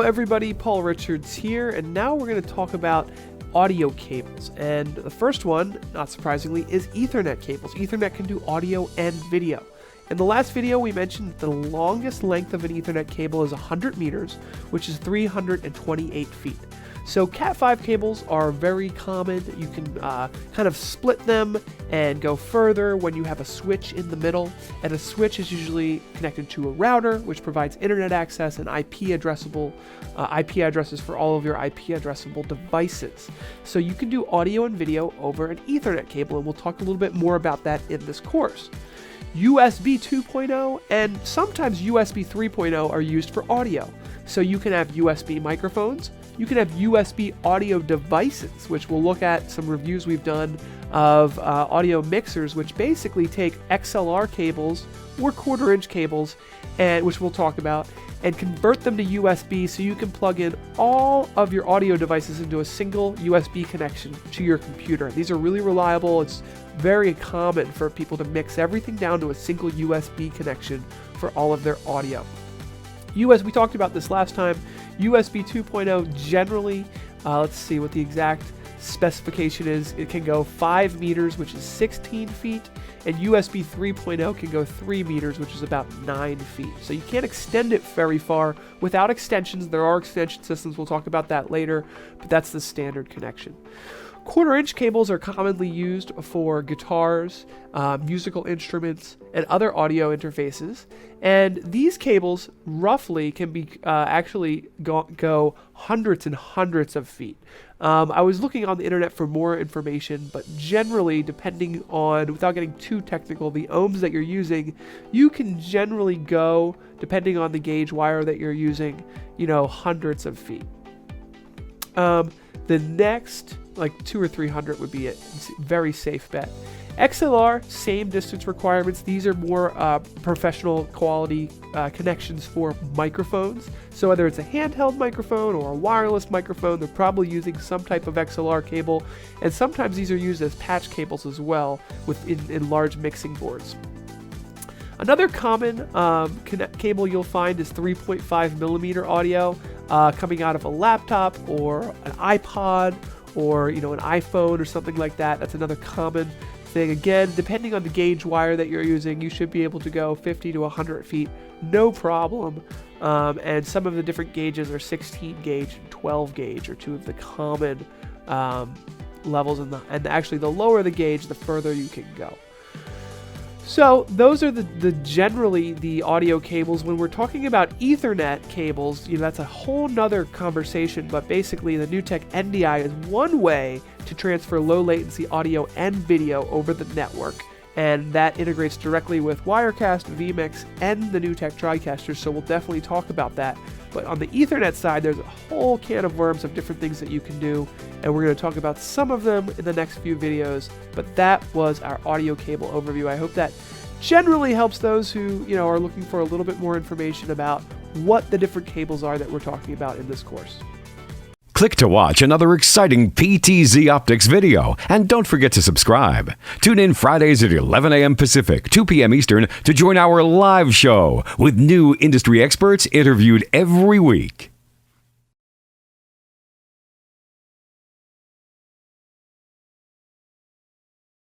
everybody, Paul Richards here, and now we're going to talk about audio cables. And the first one, not surprisingly, is Ethernet cables. Ethernet can do audio and video. In the last video, we mentioned that the longest length of an Ethernet cable is 100 meters, which is 328 feet. So Cat5 cables are very common. You can kind of split them and go further when you have a switch in the middle. And a switch is usually connected to a router, which provides internet access and IP addresses for all of your IP addressable devices. So you can do audio and video over an Ethernet cable, and we'll talk a little bit more about that in this course. USB 2.0 and sometimes USB 3.0 are used for audio. So you can have USB microphones, you can have USB audio devices, which we'll look at some reviews we've done of audio mixers, which basically take XLR cables or quarter-inch cables, and which we'll talk about, and convert them to USB so you can plug in all of your audio devices into a single USB connection to your computer. These are really reliable. It's very common for people to mix everything down to a single USB connection for all of their audio. We talked about this last time. USB 2.0 generally, let's see what the exact specification is. It can go 5 meters, which is 16 feet, and USB 3.0 can go 3 meters, which is about 9 feet. So you can't extend it very far without extensions. There are extension systems. We'll talk about that later, but that's the standard connection. Quarter-inch cables are commonly used for guitars, musical instruments, and other audio interfaces. And these cables roughly can be actually go hundreds and hundreds of feet. I was looking on the internet for more information, but generally, depending on, without getting too technical, the ohms that you're using, you can generally go, depending on the gauge wire that you're using, hundreds of feet. The next, like 200 or 300 would be a very safe bet. XLR, same distance requirements. These are more professional quality connections for microphones. So whether it's a handheld microphone or a wireless microphone, they're probably using some type of XLR cable. And sometimes these are used as patch cables as well in large mixing boards. Another common cable you'll find is 3.5 millimeter audio coming out of a laptop or an iPod or an iPhone or something like that. That's another common thing. Again, depending on the gauge wire that you're using, you should be able to go 50 to 100 feet, no problem. And some of the different gauges are 16 gauge and 12 gauge are two of the common levels. And actually, the lower the gauge, the further you can go. So those are generally the audio cables. When we're talking about Ethernet cables, that's a whole nother conversation, but basically the NewTek NDI is one way to transfer low latency audio and video over the network. And that integrates directly with Wirecast, vMix, and the NewTek TriCaster, so we'll definitely talk about that. But on the Ethernet side, there's a whole can of worms of different things that you can do, and we're going to talk about some of them in the next few videos. But that was our audio cable overview. I hope that generally helps those who are looking for a little bit more information about what the different cables are that we're talking about in this course. Click to watch another exciting PTZOptics video, and don't forget to subscribe. Tune in Fridays at 11 a.m. Pacific, 2 p.m. Eastern to join our live show with new industry experts interviewed every week.